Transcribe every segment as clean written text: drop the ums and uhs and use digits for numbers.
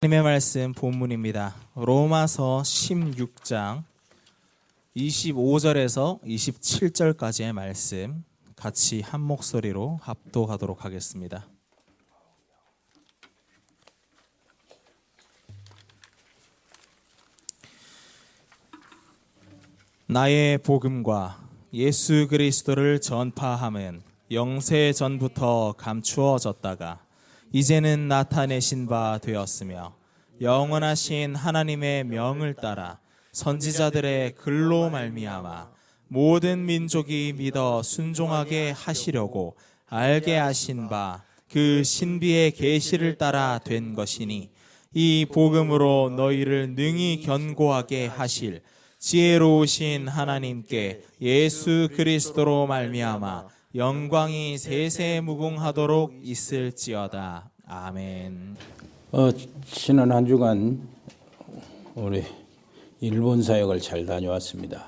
하나님의 말씀 본문입니다. 로마서 16장 25절에서 27절까지의 말씀 같이 한 목소리로 합독하도록 하겠습니다. 나의 복음과 예수 그리스도를 전파함은 영세 전부터 감추어졌다가 이제는 나타내신 바 되었으며 영원하신 하나님의 명을 따라 선지자들의 글로 말미암아 모든 민족이 믿어 순종하게 하시려고 알게 하신 바 그 신비의 계시를 따라 된 것이니 이 복음으로 너희를 능히 견고하게 하실 지혜로우신 하나님께 예수 그리스도로 말미암아 영광이 세세 무궁하도록 있을지어다. 아멘. 지난 한 주간 우리 일본 사역을 잘 다녀왔습니다.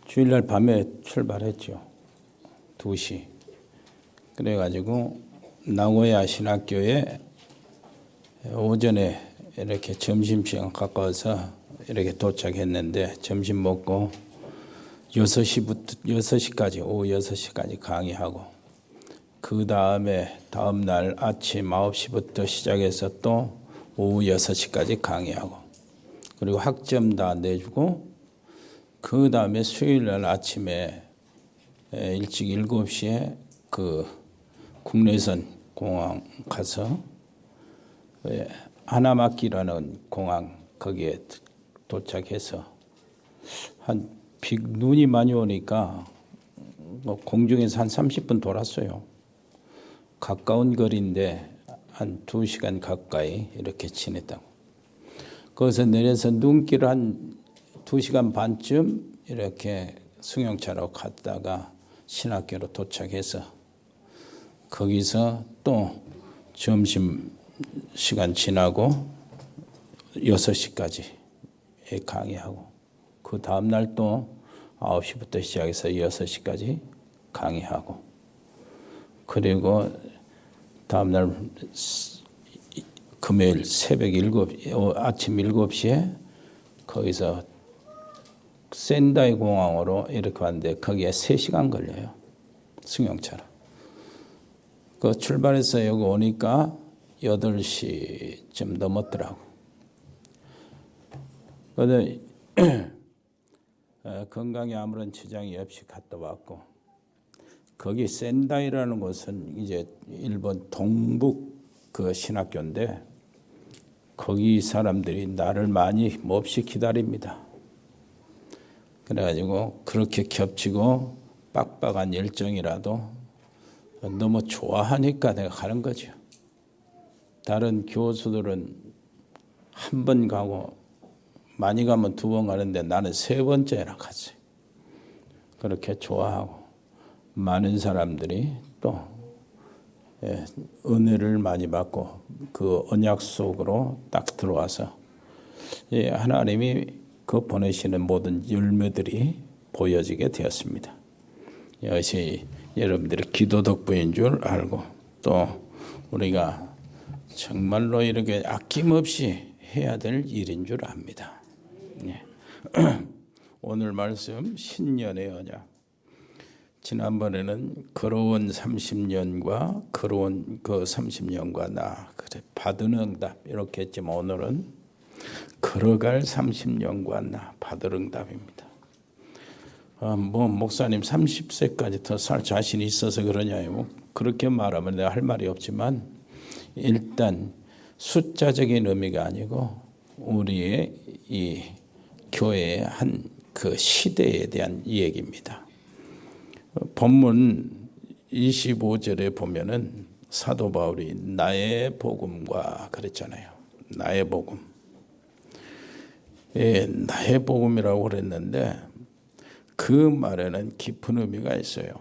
주일날 밤에 출발했죠. 2시. 그래가지고 나고야 신학교에 오전에 이렇게 점심시간 가까워서 이렇게 도착했는데 점심 먹고 6시까지 오후 6시까지 강의하고 그 다음에 다음날 아침 9시부터 시작해서 또 오후 6시까지 강의하고 그리고 학점 다 내주고 그 다음에 수요일날 아침에 일찍 7시에 그 국내선 공항 가서 하나마키라는 공항 거기에 도착해서 눈이 많이 오니까 공중에서 한 30분 돌았어요. 가까운 거리인데 한 2시간 가까이 이렇게 지냈다고. 거기서 내려서 눈길 한 2시간 반쯤 이렇게 승용차로 갔다가 신학교로 도착해서 거기서 또 점심 시간 지나고 6시까지 강의하고 그 다음날 또 9시부터 시작해서 6시까지 강의하고 그리고 다음날 금요일 새벽 아침 7시에 거기서 센다이 공항으로 이렇게 왔는데 거기에 3시간 걸려요. 승용차로. 그 출발해서 여기 오니까 8시쯤 넘었더라고. 근데 건강에 아무런 지장이 없이 갔다 왔고 거기 센다이라는 곳은 이제 일본 동북 그 신학교인데 거기 사람들이 나를 많이 몹시 기다립니다. 그래가지고 그렇게 겹치고 빡빡한 일정이라도 너무 좋아하니까 내가 가는 거죠. 다른 교수들은 한 번 가고 많이 가면 2번 가는데 나는 3번째나 갔어요. 그렇게 좋아하고 많은 사람들이 또 은혜를 많이 받고 그 언약 속으로 딱 들어와서 하나님이 그 보내시는 모든 열매들이 보여지게 되었습니다. 이것이 여러분들의 기도 덕분인 줄 알고 또 우리가 정말로 이렇게 아낌없이 해야 될 일인 줄 압니다. 오늘 말씀 신년의 언약. 지난번에는 걸어온 30년과 걸어온 그 30년과 나 그래 받은 응답 이렇게 했지만 오늘은 걸어갈 30년과 나 받을 응답입니다. 목사님 30세까지 더 살 자신이 있어서 그러냐요? 그렇게 말하면 내가 할 말이 없지만 일단 숫자적인 의미가 아니고 우리의 이 교회의 한 그 시대에 대한 얘기입니다. 본문 25절에 보면은 사도 바울이 나의 복음과 그랬잖아요. 나의 복음. 나의 복음이라고 그랬는데 그 말에는 깊은 의미가 있어요.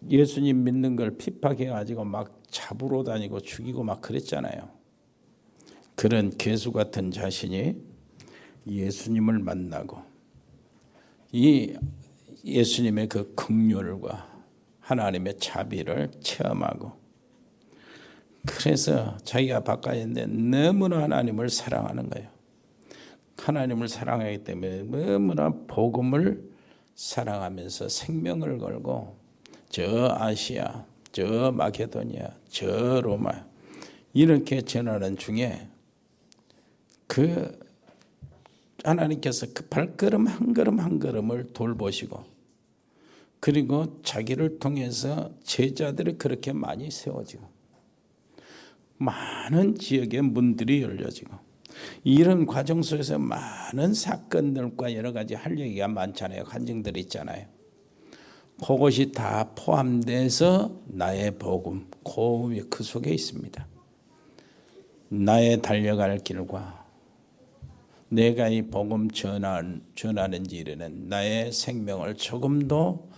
예수님 믿는 걸 핍박해가지고 막 잡으러 다니고 죽이고 막 그랬잖아요. 그런 괴수 같은 자신이 예수님을 만나고 이 예수님의 그 긍휼과 하나님의 자비를 체험하고, 그래서 자기가 바깥에 있는데 너무나 하나님을 사랑하는 거예요. 하나님을 사랑하기 때문에 너무나 복음을 사랑하면서 생명을 걸고 저 아시아, 저 마케도니아, 저 로마 이렇게 전하는 중에 그 하나님께서 그 발걸음 한 걸음 한 걸음을 돌보시고, 그리고 자기를 통해서 제자들이 그렇게 많이 세워지고 많은 지역의 문들이 열려지고, 이런 과정 속에서 많은 사건들과 여러 가지 할 얘기가 많잖아요. 간증들이 있잖아요. 그것이 다 포함돼서 나의 복음, 그 속에 있습니다. 나의 달려갈 길과 내가 이 복음 전하는 일에는 나의 생명을 조금도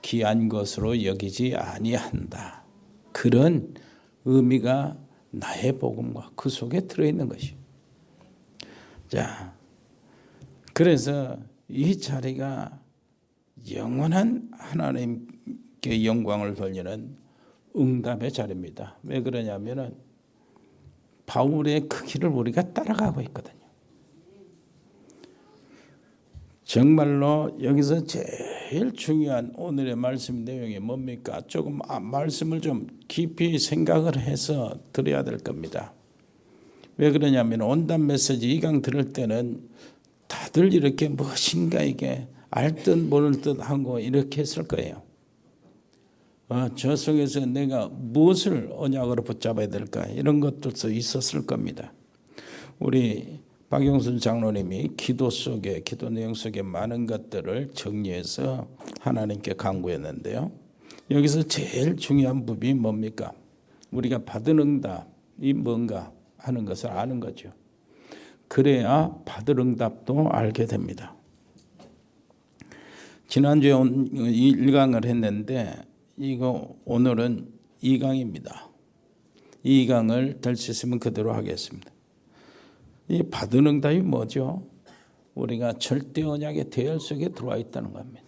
귀한 것으로 여기지 아니한다. 그런 의미가 나의 복음과 그 속에 들어있는 것이요. 자, 그래서 이 자리가 영원한 하나님께 영광을 돌리는 응답의 자리입니다. 왜 그러냐면은 바울의 그 길을 우리가 따라가고 있거든요. 정말로 여기서 제일 중요한 오늘의 말씀 내용이 뭡니까? 조금 말씀을 좀 깊이 생각을 해서 드려야 될 겁니다. 왜 그러냐면 온단 메시지 2강 들을 때는 다들 이렇게 무엇인가 이게 알 듯 모를 듯 하고 이렇게 했을 거예요. 저 속에서 내가 무엇을 언약으로 붙잡아야 될까, 이런 것도 있었을 겁니다. 우리 박영순 장로님이 기도 내용 속에 많은 것들을 정리해서 하나님께 간구했는데요. 여기서 제일 중요한 부분이 뭡니까? 우리가 받은 응답이 뭔가 하는 것을 아는 거죠. 그래야 받을 응답도 알게 됩니다. 지난주에 1강을 했는데 오늘은 2강입니다. 2강을 될 수 있으면 그대로 하겠습니다. 이 받은 응답이 뭐죠? 우리가 절대 언약의 대열 속에 들어와 있다는 겁니다.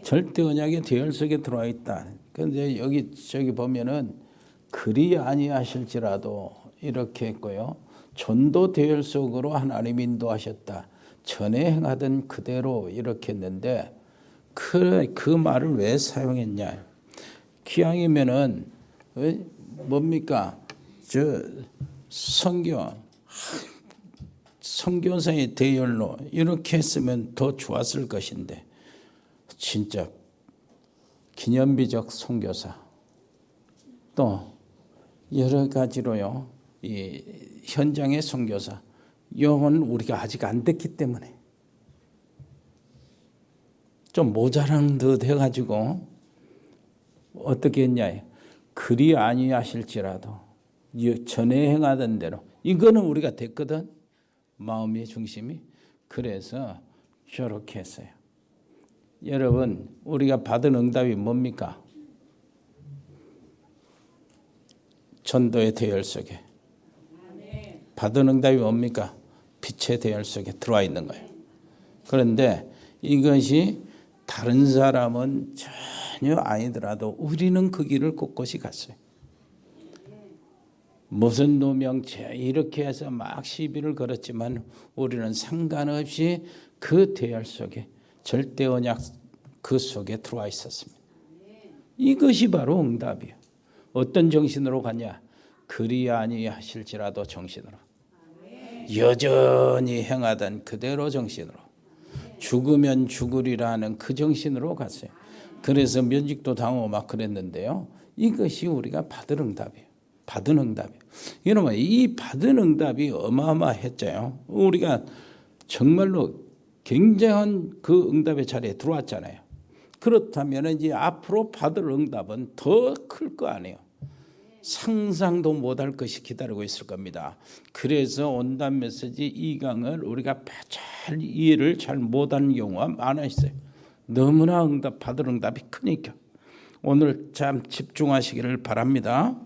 절대 언약의 대열 속에 들어와 있다. 그런데 저기 보면은 그리 아니하실지라도 이렇게 했고요. 전도 대열 속으로 하나님 인도하셨다. 전에 행하던 그대로 이렇게 했는데 그 말을 왜 사용했냐? 기왕이면은 뭡니까? 선교사의 대열로 이렇게 했으면 더 좋았을 것인데, 진짜 기념비적 선교사 또 여러 가지로요, 이 현장의 선교사 이건 우리가 아직 안 됐기 때문에 좀 모자란 듯 해가지고 어떻게 했냐, 그리 아니하실지라도 전에 행하던 대로, 이거는 우리가 됐거든, 마음의 중심이. 그래서 저렇게 했어요. 여러분, 우리가 받은 응답이 뭡니까? 전도의 대열 속에. 받은 응답이 뭡니까? 빛의 대열 속에 들어와 있는 거예요. 그런데 이것이 다른 사람은 전혀 아니더라도 우리는 그 길을 꼿꼿이 갔어요. 무슨 노명체 이렇게 해서 막 시비를 걸었지만 우리는 상관없이 그 대열 속에, 절대 언약 그 속에 들어와 있었습니다. 이것이 바로 응답이에요. 어떤 정신으로 가냐? 그리 아니하실지라도 정신으로, 여전히 행하던 그대로 정신으로, 죽으면 죽으리라는 그 정신으로 갔어요. 그래서 면직도 당하고 막 그랬는데요. 이것이 우리가 받은 응답이에요. 받은 응답이에요. 여러분, 이 받은 응답이 어마어마했죠. 우리가 정말로 굉장한 그 응답의 자리에 들어왔잖아요. 그렇다면 이제 앞으로 받을 응답은 더 클 거 아니에요. 상상도 못할 것이 기다리고 있을 겁니다. 그래서 온단 메시지 2강을 우리가 잘 이해를 잘 못하는 경우가 많아 있어요. 너무나 받을 응답이 크니까. 오늘 참 집중하시기를 바랍니다.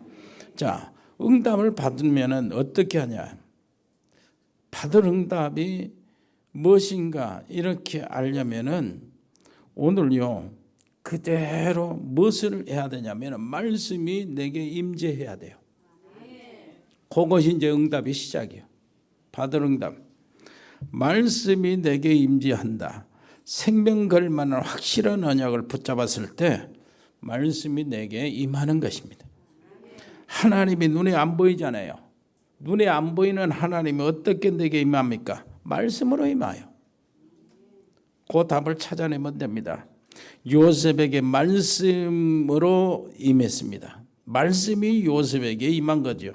자, 응답을 받으면 어떻게 하냐? 받을 응답이 무엇인가 이렇게 알려면은 오늘요, 그대로 무엇을 해야 되냐면 말씀이 내게 임재해야 돼요. 그것이 이제 응답의 시작이에요. 받을 응답. 말씀이 내게 임재한다. 생명 걸 만한 확실한 언약을 붙잡았을 때 말씀이 내게 임하는 것입니다. 하나님이 눈에 안 보이잖아요. 눈에 안 보이는 하나님이 어떻게 내게 임합니까? 말씀으로 임하여. 그 답을 찾아내면 됩니다. 요셉에게 말씀으로 임했습니다. 말씀이 요셉에게 임한 거죠.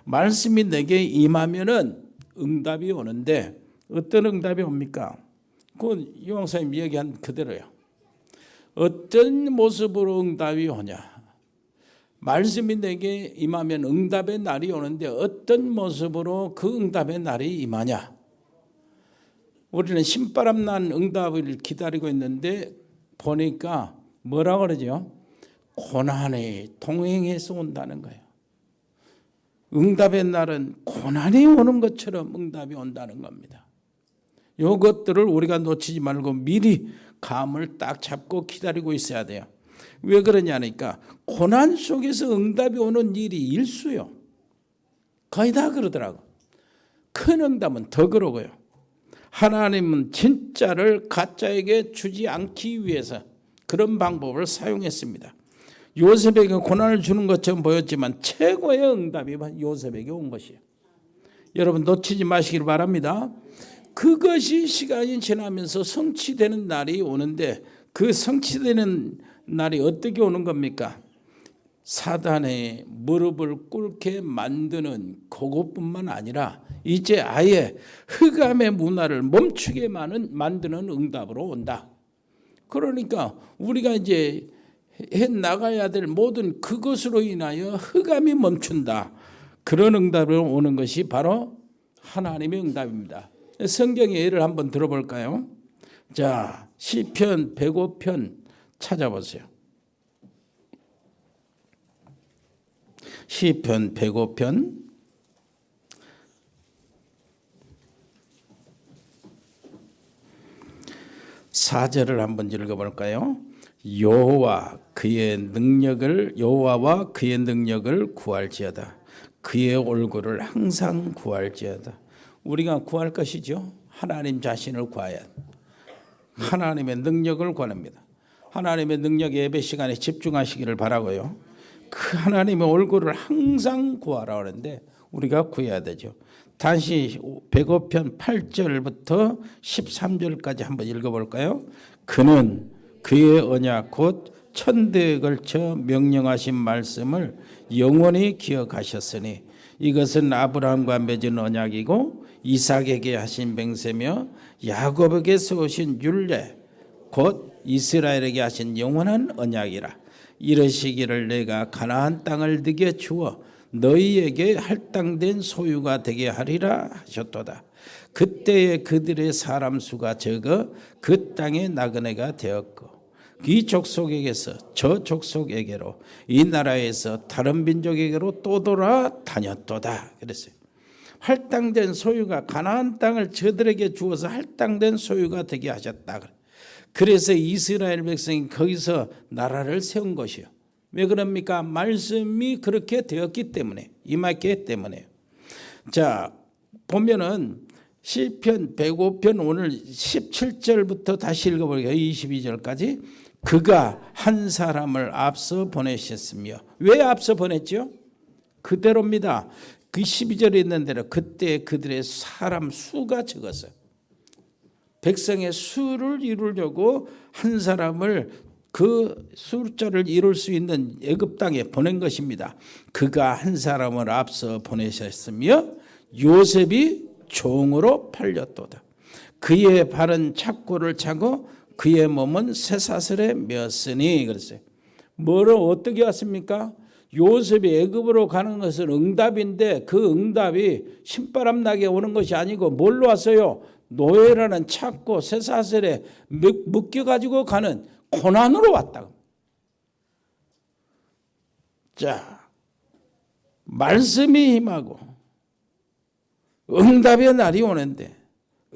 말씀이 내게 임하면은 응답이 오는데 어떤 응답이 옵니까? 그건 유황사님 얘기한 그대로요. 어떤 모습으로 응답이 오냐? 말씀이 내게 임하면 응답의 날이 오는데 어떤 모습으로 그 응답의 날이 임하냐? 우리는 신바람 난 응답을 기다리고 있는데 보니까 뭐라 그러죠? 고난이 동행해서 온다는 거예요. 응답의 날은 고난이 오는 것처럼 응답이 온다는 겁니다. 이것들을 우리가 놓치지 말고 미리 감을 딱 잡고 기다리고 있어야 돼요. 왜 그러냐니까 고난 속에서 응답이 오는 일이 일수요. 거의 다 그러더라고. 큰 응답은 더 그러고요. 하나님은 진짜를 가짜에게 주지 않기 위해서 그런 방법을 사용했습니다. 요셉에게 고난을 주는 것처럼 보였지만 최고의 응답이 요셉에게 온 것이에요. 여러분 놓치지 마시길 바랍니다. 그것이 시간이 지나면서 성취되는 날이 오는데 그 성취되는 날이 어떻게 오는 겁니까? 사단의 무릎을 꿇게 만드는 그것뿐만 아니라 이제 아예 흑암의 문화를 멈추게 만드는 응답으로 온다. 그러니까 우리가 이제 해 나가야 될 모든 그것으로 인하여 흑암이 멈춘다. 그런 응답으로 오는 것이 바로 하나님의 응답입니다. 성경의 예를 한번 들어볼까요? 자, 시편 105편 찾아보세요. 시편 105편 4절을 한번 읽어볼까요? 여호와와 그의 능력을 구할지어다. 그의 얼굴을 항상 구할지어다. 우리가 구할 것이죠. 하나님 자신을 구해야 하나님의 능력을 구합니다. 하나님의 능력 예배 시간에 집중하시기를 바라고요. 그 하나님의 얼굴을 항상 구하라 하는데 우리가 구해야 되죠. 다시 105편 8절부터 13절까지 한번 읽어볼까요? 그는 그의 언약 곧 천대에 걸쳐 명령하신 말씀을 영원히 기억하셨으니 이것은 아브라함과 맺은 언약이고 이삭에게 하신 맹세며 야곱에게 세우신 율례 곧 이스라엘에게 하신 영원한 언약이라. 이러시기를 내가 가나안 땅을 네게 주어 너희에게 할당된 소유가 되게 하리라 하셨도다. 그때에 그들의 사람 수가 적어 그 땅의 나그네가 되었고 이 족속에게서 저 족속에게로 이 나라에서 다른 민족에게로 또 돌아다녔도다. 그랬어요. 할당된 소유가 가나안 땅을 저들에게 주어서 할당된 소유가 되게 하셨다. 그래서 이스라엘 백성이 거기서 나라를 세운 것이요. 왜 그럽니까? 말씀이 그렇게 되었기 때문에, 임했기 때문에. 자, 보면은 시편 105편 오늘 17절부터 다시 읽어볼게요. 22절까지. 그가 한 사람을 앞서 보내셨으며, 왜 앞서 보냈죠? 그대로입니다. 그 12절에 있는 대로 그때 그들의 사람 수가 적었어요. 백성의 수를 이루려고 한 사람을 그 숫자를 이룰 수 있는 애굽 땅에 보낸 것입니다. 그가 한 사람을 앞서 보내셨으며 요셉이 종으로 팔렸도다. 그의 발은 착고를 차고 그의 몸은 쇠사슬에 메었으니 그랬어요. 뭐를 어떻게 왔습니까? 요셉이 애굽으로 가는 것은 응답인데 그 응답이 신바람 나게 오는 것이 아니고 뭘로 왔어요? 노예라는 착고 쇠사슬에 묶여가지고 가는 고난으로 왔다. 자, 말씀이 임하고 응답의 날이 오는데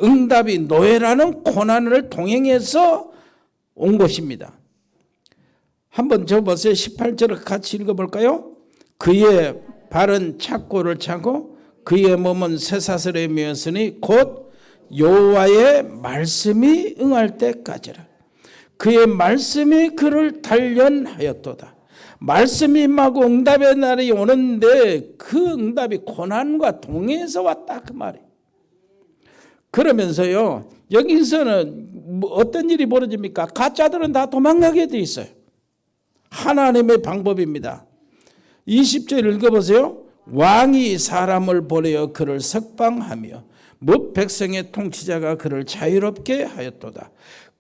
응답이 노예라는 고난을 동행해서 온 것입니다. 한번 적어보세요. 18절을 같이 읽어볼까요? 그의 발은 착고를 차고 그의 몸은 쇠사슬에 매었으니 곧 여호와의 말씀이 응할 때까지라. 그의 말씀이 그를 단련하였도다. 말씀이 임하고 응답의 날이 오는데 그 응답이 고난과 동행해서 왔다 그 말이에요. 그러면서요, 여기서는 어떤 일이 벌어집니까? 가짜들은 다 도망가게 돼 있어요. 하나님의 방법입니다. 20절 읽어보세요. 왕이 사람을 보내어 그를 석방하며 뭇 백성의 통치자가 그를 자유롭게 하였도다.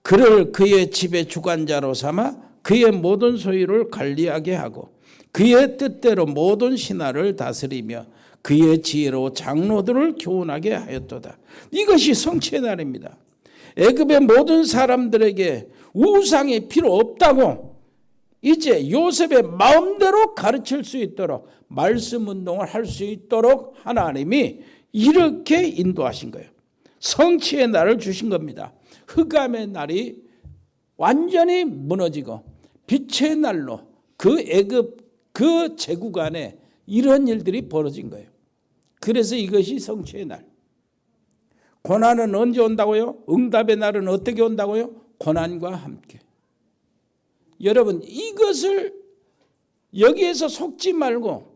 그를 그의 집의 주관자로 삼아 그의 모든 소유를 관리하게 하고 그의 뜻대로 모든 신하를 다스리며 그의 지혜로 장로들을 교훈하게 하였도다. 이것이 성취의 날입니다. 애굽의 모든 사람들에게 우상이 필요 없다고 이제 요셉의 마음대로 가르칠 수 있도록 말씀 운동을 할 수 있도록 하나님이 이렇게 인도하신 거예요. 성취의 날을 주신 겁니다. 흑암의 날이 완전히 무너지고 빛의 날로 그 애굽 그 제국 안에 이런 일들이 벌어진 거예요. 그래서 이것이 성취의 날. 고난은 언제 온다고요? 응답의 날은 어떻게 온다고요? 고난과 함께. 여러분 이것을 여기에서 속지 말고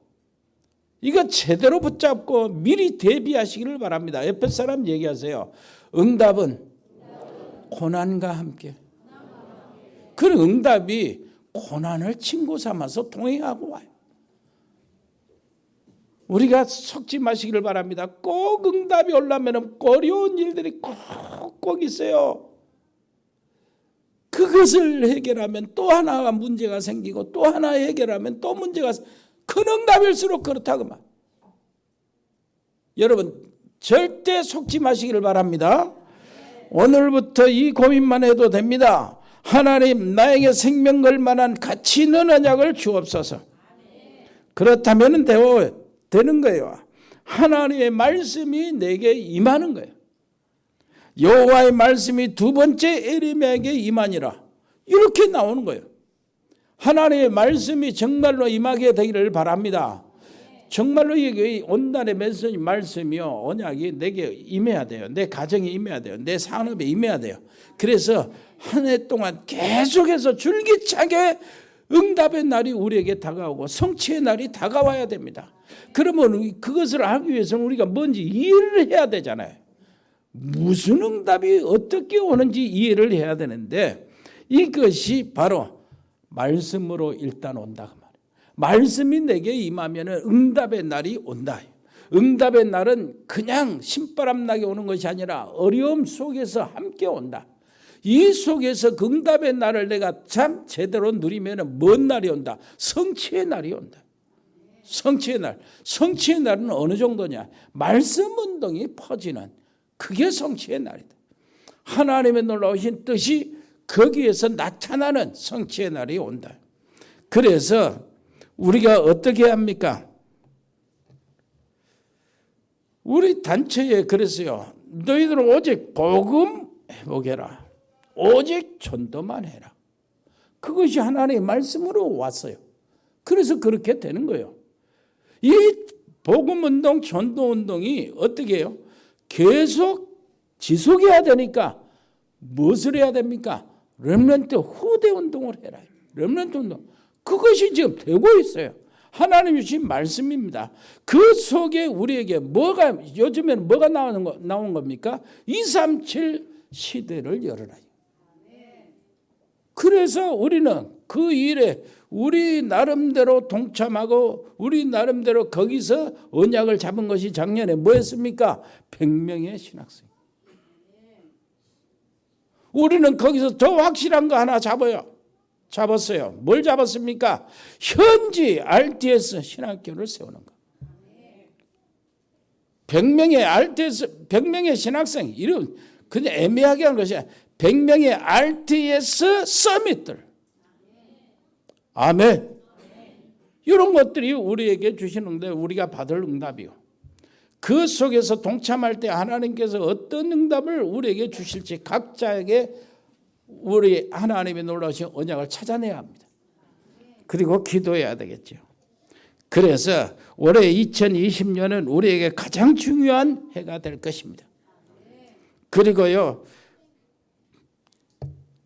이거 제대로 붙잡고 미리 대비하시기를 바랍니다. 옆에 사람 얘기하세요. 응답은 고난과 함께. 그 응답이 고난을 친구 삼아서 동행하고 와요. 우리가 속지 마시기를 바랍니다. 꼭 응답이 오려면 어려운 일들이 꼭 있어요. 그것을 해결하면 또 하나가 문제가 생기고 또 하나 해결하면 또 문제가 큰 응답일수록 그렇다고 말. 여러분 절대 속지 마시기를 바랍니다. 오늘부터 이 고민만 해도 됩니다. 하나님 나에게 생명 걸 만한 가치 있는 언약을 주옵소서. 그렇다면 되는 거예요. 하나님의 말씀이 내게 임하는 거예요. 여호와의 말씀이 두 번째 에레미야에게 임하니라. 이렇게 나오는 거예요. 하나님의 말씀이 정말로 임하게 되기를 바랍니다. 정말로 이게 온날의 말씀이요 언약이 내게 임해야 돼요. 내 가정에 임해야 돼요. 내 산업에 임해야 돼요. 그래서 한 해 동안 계속해서 줄기차게 응답의 날이 우리에게 다가오고 성취의 날이 다가와야 됩니다. 그러면 그것을 하기 위해서는 우리가 뭔지 이해를 해야 되잖아요. 무슨 응답이 어떻게 오는지 이해를 해야 되는데 이것이 바로 말씀으로 일단 온다 그 말이에요. 말씀이 내게 임하면 응답의 날이 온다. 응답의 날은 그냥 신바람 나게 오는 것이 아니라 어려움 속에서 함께 온다. 이 속에서 그 응답의 날을 내가 참 제대로 누리면 뭔 날이 온다? 성취의 날이 온다. 성취의 날. 성취의 날은 어느 정도냐? 말씀 운동이 퍼지는 그게 성취의 날이다. 하나님의 놀라우신 뜻이 거기에서 나타나는 성취의 날이 온다. 그래서 우리가 어떻게 합니까? 우리 단체에 그랬어요. 너희들은 오직 복음 회복해라. 오직 전도만 해라. 그것이 하나님의 말씀으로 왔어요. 그래서 그렇게 되는 거예요. 이 복음운동, 전도운동이 어떻게 해요? 계속 지속해야 되니까 무엇을 해야 됩니까? 렘넌트 후대 운동을 해라. 렘넌트 운동. 그것이 지금 되고 있어요. 하나님 주신 말씀입니다. 그 속에 우리에게 요즘에는 뭐가 나온 겁니까? 237 시대를 열어라. 그래서 우리는 그 일에 우리 나름대로 동참하고 우리 나름대로 거기서 언약을 잡은 것이 작년에 뭐였습니까? 100명의 신학생. 우리는 거기서 더 확실한 거 하나 잡았어요. 뭘 잡았습니까? 현지 RTS 신학교를 세우는 거. 100명의 RTS, 100명의 신학생, 이런 그냥 애매하게 한 것이 100명의 RTS 서밋들. 아멘. 이런 것들이 우리에게 주시는데 우리가 받을 응답이요. 그 속에서 동참할 때 하나님께서 어떤 응답을 우리에게 주실지 각자에게 우리 하나님의 놀라우신 언약을 찾아내야 합니다. 그리고 기도해야 되겠죠. 그래서 올해 2020년은 우리에게 가장 중요한 해가 될 것입니다. 그리고요,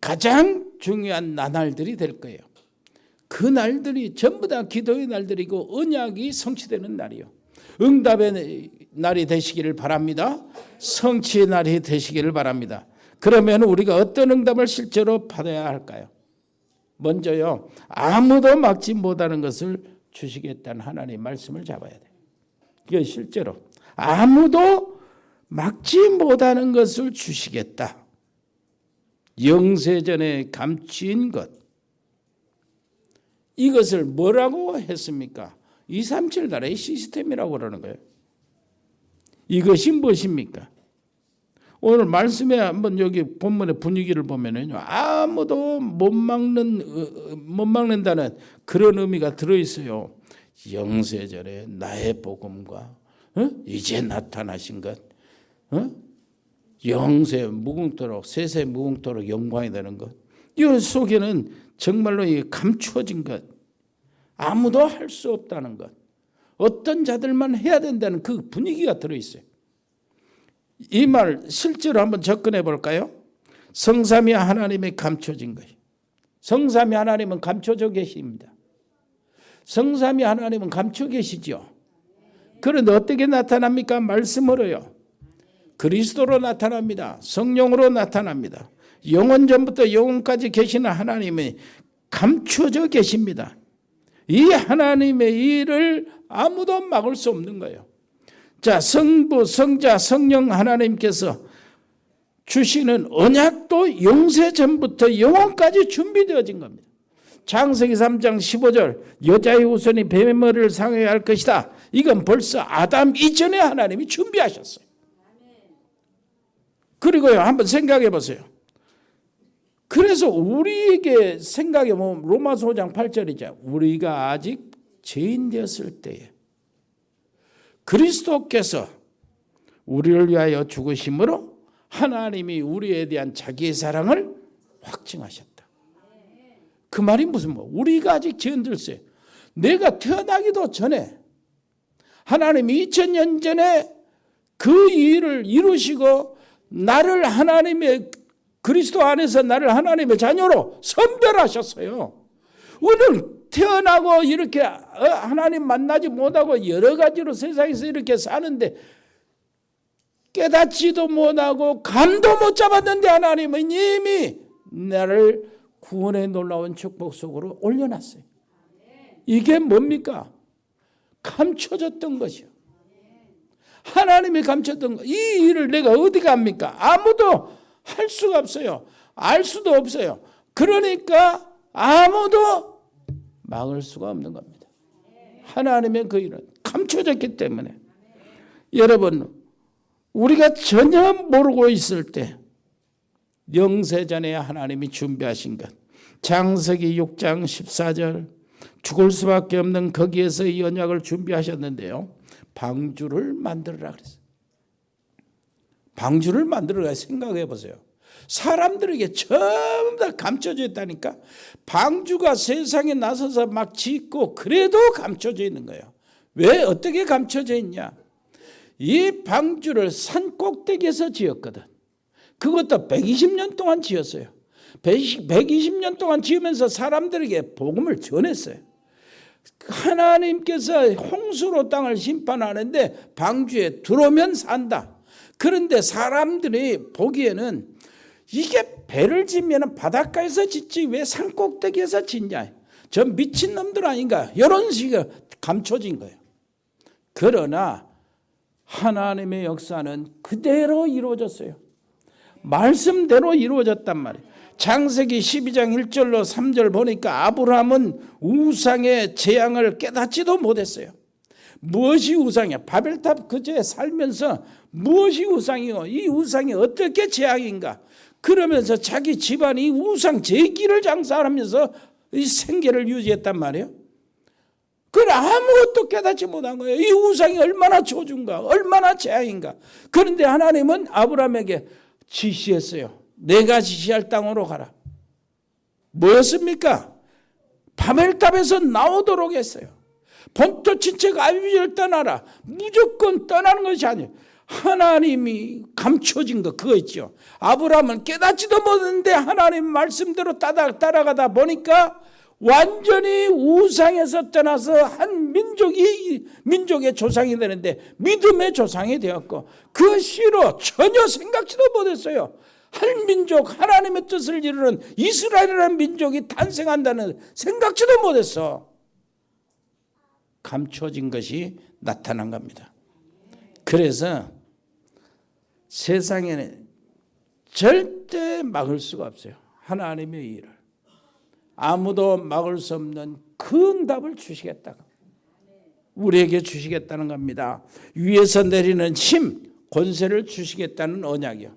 가장 중요한 나날들이 될 거예요. 그 날들이 전부 다 기도의 날들이고 언약이 성취되는 날이요. 응답의 날이 되시기를 바랍니다. 성취의 날이 되시기를 바랍니다. 그러면 우리가 어떤 응답을 실제로 받아야 할까요? 먼저요, 아무도 막지 못하는 것을 주시겠다는 하나님의 말씀을 잡아야 돼요. 이게 실제로 아무도 막지 못하는 것을 주시겠다. 영세전에 감추인 것, 이것을 뭐라고 했습니까? 237 나라의 시스템이라고 그러는 거예요. 이것이 무엇입니까? 오늘 말씀에 한번 여기 본문의 분위기를 보면은요, 아무도 못 막는다는 그런 의미가 들어있어요. 영세전에 나의 복음과 이제 나타나신 것, 영세 무궁토록 세세 무궁토록 영광이 되는 것, 이 속에는 정말로 감추어진 것, 아무도 할 수 없다는 것, 어떤 자들만 해야 된다는 그 분위기가 들어있어요. 이 말 실제로 한번 접근해 볼까요? 성삼위 하나님의 감춰진 거예요. 성삼위 하나님은 감춰져 계십니다. 성삼위 하나님은 감춰 계시죠. 그런데 어떻게 나타납니까? 말씀으로요. 그리스도로 나타납니다. 성령으로 나타납니다. 영원 전부터 영원까지 계시는 하나님이 감춰져 계십니다. 이 하나님의 일을 아무도 막을 수 없는 거예요. 자, 성부, 성자, 성령 하나님께서 주시는 언약도 영세 전부터 영원까지 준비되어진 겁니다. 창세기 3장 15절 여자의 후손이 뱀의 머리를 상하게 할 것이다. 이건 벌써 아담 이전에 하나님이 준비하셨어요. 그리고요, 한번 생각해 보세요. 그래서 우리에게 생각해 보면 로마서 5장 8절이죠. 우리가 아직 죄인 되었을 때에 그리스도께서 우리를 위하여 죽으심으로 하나님이 우리에 대한 자기의 사랑을 확증하셨다. 그 말이 무슨 우리가 아직 죄인 되었어요. 내가 태어나기도 전에 하나님이 2000년 전에 그 일을 이루시고 나를 하나님의 그리스도 안에서 나를 하나님의 자녀로 선별하셨어요. 오늘 태어나고 이렇게 하나님 만나지 못하고 여러 가지로 세상에서 이렇게 사는데 깨닫지도 못하고 감도 못 잡았는데 하나님은 이미 나를 구원의 놀라운 축복 속으로 올려놨어요. 이게 뭡니까? 감춰졌던 것이요. 하나님이 감췄던 것. 이 일을 내가 어디 갑니까? 아무도 할 수가 없어요. 알 수도 없어요. 그러니까 아무도 막을 수가 없는 겁니다. 하나님의 그 일은 감춰졌기 때문에. 여러분, 우리가 전혀 모르고 있을 때 영세전에 하나님이 준비하신 것, 창세기 6장 14절 죽을 수밖에 없는 거기에서 이 언약을 준비하셨는데요, 방주를 만들어라 그랬어요. 방주를 만들어라. 생각해 보세요. 사람들에게 전부 다 감춰져 있다니까. 방주가 세상에 나서서 막 짓고 그래도 감춰져 있는 거예요. 왜? 어떻게 감춰져 있냐? 이 방주를 산 꼭대기에서 지었거든. 그것도 120년 동안 지었어요. 120년 동안 지으면서 사람들에게 복음을 전했어요. 하나님께서 홍수로 땅을 심판하는데 방주에 들어오면 산다. 그런데 사람들이 보기에는 이게 배를 짓면 바닷가에서 짓지 왜 산꼭대기에서 짓냐. 저 미친놈들 아닌가. 이런 식으로 감춰진 거예요. 그러나 하나님의 역사는 그대로 이루어졌어요. 말씀대로 이루어졌단 말이에요. 창세기 12장 1절로 3절 보니까 아브라함은 우상의 재앙을 깨닫지도 못했어요. 무엇이 우상이야? 바벨탑 그제 살면서 무엇이 우상이요? 이 우상이 어떻게 재앙인가? 그러면서 자기 집안이 우상 제기를 장사하면서 이 생계를 유지했단 말이에요. 그걸 아무것도 깨닫지 못한 거예요. 이 우상이 얼마나 저주인가, 얼마나 재앙인가. 그런데 하나님은 아브라함에게 지시했어요. 내가 지시할 땅으로 가라. 뭐였습니까? 바벨탑에서 나오도록 했어요. 본토 친척 아비집을 떠나라. 무조건 떠나는 것이 아니에요. 하나님이 감춰진 거 그거 있죠. 아브라함은 깨닫지도 못했는데 하나님 말씀대로 따라가다 보니까 완전히 우상에서 떠나서 한 민족의 조상이 되는데 믿음의 조상이 되었고 그 시로 전혀 생각지도 못했어요. 한 민족 하나님의 뜻을 이루는 이스라엘이라는 민족이 탄생한다는 생각지도 못했어. 감춰진 것이 나타난 겁니다. 그래서 세상에는 절대 막을 수가 없어요. 하나님의 일을. 아무도 막을 수 없는 그 응답을 주시겠다. 우리에게 주시겠다는 겁니다. 위에서 내리는 힘, 권세를 주시겠다는 언약이요.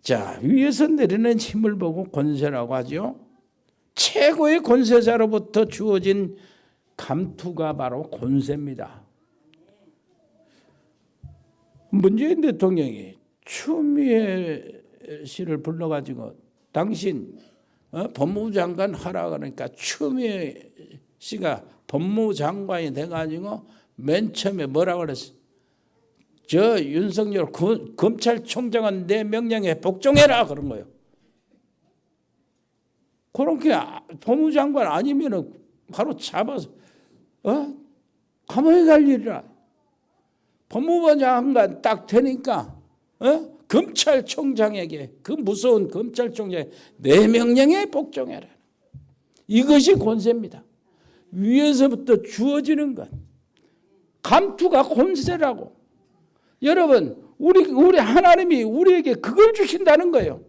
자, 위에서 내리는 힘을 보고 권세라고 하죠. 최고의 권세자로부터 주어진 감투가 바로 권세입니다. 문재인 대통령이 추미애 씨를 불러가지고 당신 법무부 장관 하라 그러니까 추미애 씨가 법무부 장관이 돼가지고 맨 처음에 뭐라고 그랬어? 저 윤석열 검찰총장은 내 명령에 복종해라 그런 거예요. 그렇게 법무부 장관 아니면 바로 잡아서 감옥에 갈 일이라. 법무부 장관 딱 되니까 검찰총장에게 그 무서운 검찰총장에 내 명령에 복종해라. 이것이 권세입니다. 위에서부터 주어지는 것. 감투가 권세라고. 여러분 우리 하나님이 우리에게 그걸 주신다는 거예요.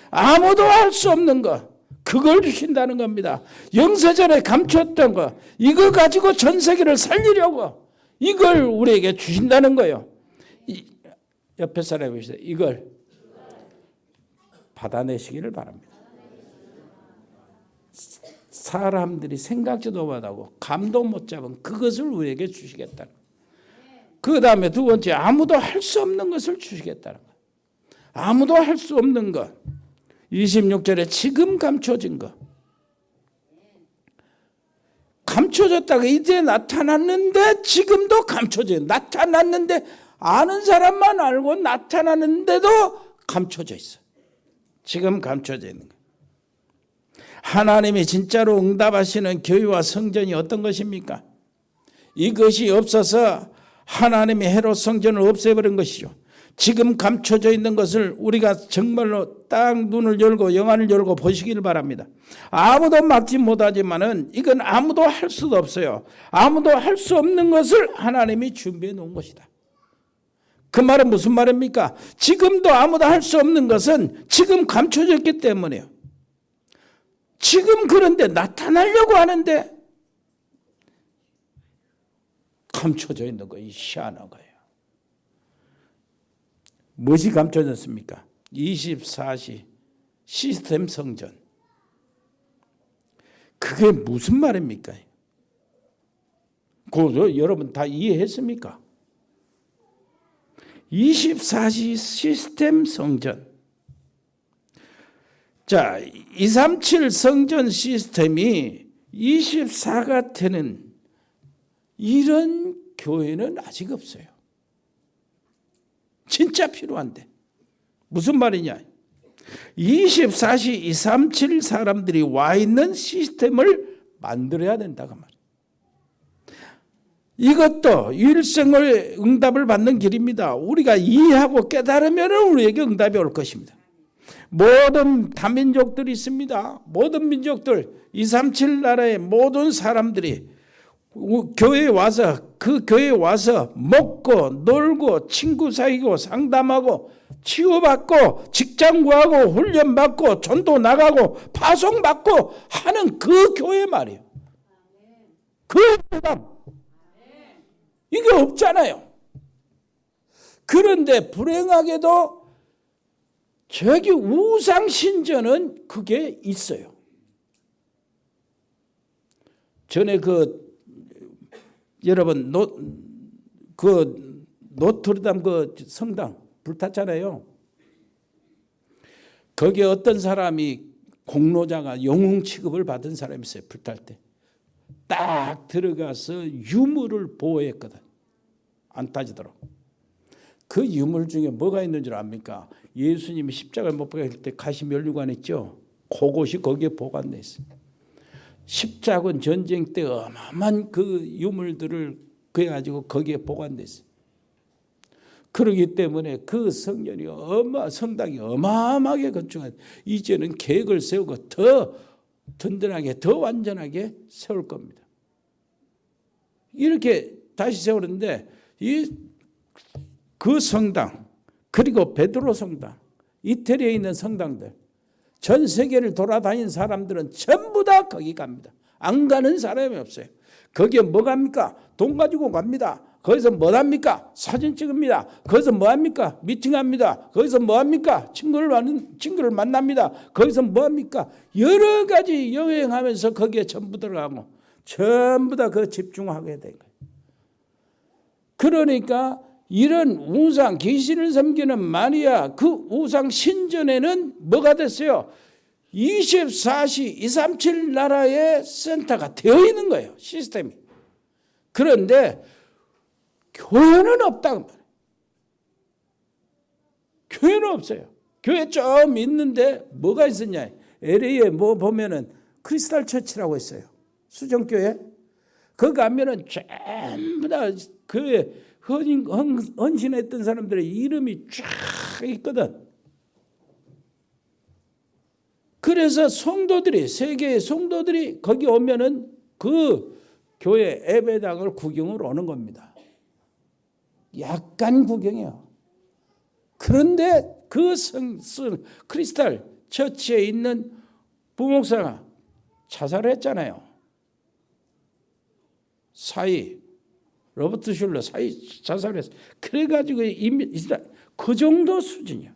아무도 할 수 없는 것. 그걸 주신다는 겁니다. 영세전에 감췄던 거 이거 가지고 전 세계를 살리려고 이걸 우리에게 주신다는 거예요. 옆에 사람이 보시죠. 이걸 받아내시기를 바랍니다. 사람들이 생각지도 못하고 감도 못 잡은 그것을 우리에게 주시겠다는 거예요. 그 다음에 두 번째 아무도 할 수 없는 것을 주시겠다는 거예요. 아무도 할 수 없는 것. 26절에 지금 감춰진 것. 감춰졌다가 이제 나타났는데 지금도 감춰져요. 나타났는데 아는 사람만 알고 나타났는데도 감춰져 있어. 지금 감춰져 있는 거예요. 하나님이 진짜로 응답하시는 교회와 성전이 어떤 것입니까? 이것이 없어서 하나님이 헤롯 성전을 없애버린 것이죠. 지금 감춰져 있는 것을 우리가 정말로 딱 눈을 열고 영안을 열고 보시기를 바랍니다. 아무도 막지 못하지만은 이건 아무도 할 수도 없어요. 아무도 할 수 없는 것을 하나님이 준비해 놓은 것이다. 그 말은 무슨 말입니까? 지금도 아무도 할 수 없는 것은 지금 감춰졌기 때문에요. 지금 그런데 나타나려고 하는데 감춰져 있는 거 희한한 거예요. 무엇이 감춰졌습니까? 24시 시스템 성전. 그게 무슨 말입니까? 그거 여러분 다 이해했습니까? 24시 시스템 성전. 자, 237 성전 시스템이 24가 되는 이런 교회는 아직 없어요. 진짜 필요한데. 무슨 말이냐? 24시 237 사람들이 와 있는 시스템을 만들어야 된다고 말이에요. 이것도 일생을 응답을 받는 길입니다. 우리가 이해하고 깨달으면 우리에게 응답이 올 것입니다. 모든 다민족들이 있습니다. 모든 민족들 237 나라의 모든 사람들이 교회에 와서 그 교회에 와서 먹고 놀고 친구 사귀고 상담하고 치유받고 직장 구하고 훈련받고 전도 나가고 파송받고 하는 그 교회 말이에요. 그 응답. 이게 없잖아요. 그런데 불행하게도 저기 우상신전은 그게 있어요. 전에 여러분 노트르담 그 성당 불탔잖아요. 거기에 어떤 사람이 공로자가 영웅 취급을 받은 사람이 있어요. 불탈 때. 딱 들어가서 유물을 보호했거든. 안 따지도록. 그 유물 중에 뭐가 있는 줄 압니까? 예수님이 십자가를 못 박았을 때 가시면류관 있죠? 그것이 거기에 보관돼 있어요. 십자군 전쟁 때 어마어마한 그 유물들을 그래가지고 거기에 보관돼 있어요. 그렇기 때문에 그 성전이 성당이 어마어마하게 건축한, 이제는 계획을 세우고 더 든든하게 더 완전하게 세울 겁니다. 이렇게 다시 세우는데 그 성당 그리고 베드로 성당, 이태리에 있는 성당들, 전 세계를 돌아다닌 사람들은 전부 다 거기 갑니다. 안 가는 사람이 없어요. 거기에 뭐 갑니까? 돈 가지고 갑니다. 거기서 뭐 합니까? 사진 찍습니다. 거기서 뭐 합니까? 미팅합니다. 거기서 뭐 합니까? 친구를 만납니다. 거기서 뭐 합니까? 여러 가지 여행하면서 거기에 전부 들어가고 전부 다 그 집중하게 된 거예요. 그러니까 이런 우상, 귀신을 섬기는 마리아, 그 우상 신전에는 뭐가 됐어요? 24시 237 나라의 센터가 되어 있는 거예요. 시스템이. 그런데 교회는 없다. 교회는 없어요. 교회 좀 있는데 뭐가 있었냐? LA에 뭐 보면은 크리스탈 처치라고 있어요. 수정교회. 거기 가면은 전부 다 교회 헌신했던 사람들의 이름이 쫙 있거든. 그래서 성도들이, 세계의 성도들이 거기 오면은 그 교회 예배당을 구경을 오는 겁니다. 약간 구경해요. 그런데 그 크리스탈 처치에 있는 부목사가 자살했잖아요. 로버트 슐러 자살했어요. 그래가지고 그 정도 수준이야.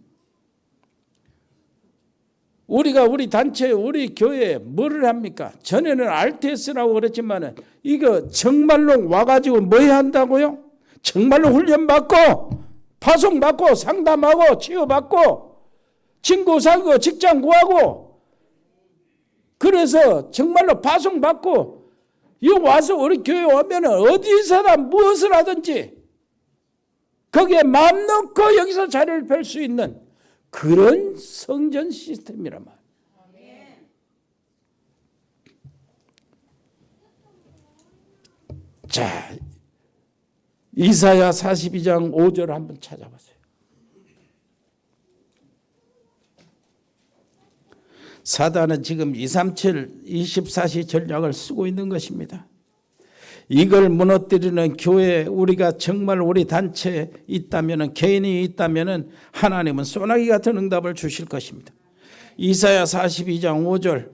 우리 단체, 우리 교회에 뭐를 합니까? 전에는 RTS라고 그랬지만은 이거 정말로 와가지고 뭐 해야 한다고요? 정말로 훈련받고 파송받고 상담하고 치유받고 친구 사귀고 직장 구하고, 그래서 정말로 파송받고 여기 와서 우리 교회 오면은 어디서나 무엇을 하든지 거기에 마음 놓고 여기서 자리를 펼 수 있는 그런 성전 시스템이란 말이에요. 자, 이사야 42장 5절 한번 찾아보세요. 사단은 지금 237, 24시 전략을 쓰고 있는 것입니다. 이걸 무너뜨리는 교회, 우리가 정말 우리 단체에 있다면, 개인이 있다면 하나님은 소나기 같은 응답을 주실 것입니다. 이사야 42장 5절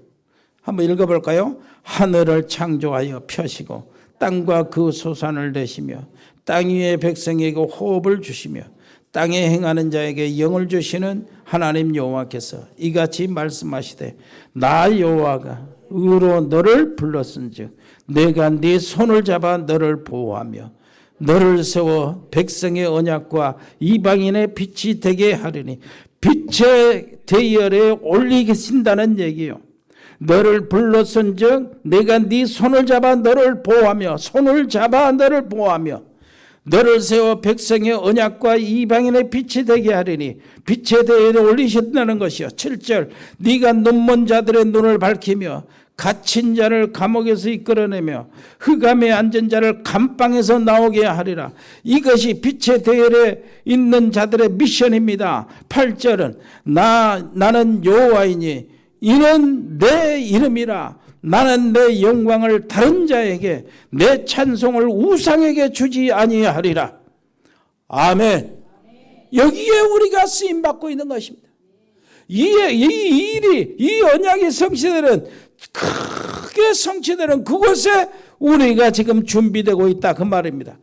한번 읽어볼까요? 하늘을 창조하여 펴시고 땅과 그 소산을 내시며 땅 위의 백성에게 호흡을 주시며 땅에 행하는 자에게 영을 주시는 하나님 여호와께서 이같이 말씀하시되 나 여호와가 의로 너를 불렀은즉 내가 네 손을 잡아 너를 보호하며 너를 세워 백성의 언약과 이방인의 빛이 되게 하리니, 빛의 대열에 올리신다는 얘기요. 너를 불렀은즉 내가 네 손을 잡아 너를 보호하며 너를 세워 백성의 언약과 이방인의 빛이 되게 하리니, 빛의 대열에 올리신다는 것이요. 7절 네가 눈먼 자들의 눈을 밝히며 갇힌 자를 감옥에서 이끌어내며 흑암에 앉은 자를 감방에서 나오게 하리라. 이것이 빛의 대열에 있는 자들의 미션입니다. 8절은 나는 여호와이니 이는 내 이름이라. 나는 내 영광을 다른 자에게, 내 찬송을 우상에게 주지 아니하리라. 아멘. 여기에 우리가 쓰임받고 있는 것입니다. 이 언약이 성취되는, 크게 성취되는 그곳에 우리가 지금 준비되고 있다, 그 말입니다.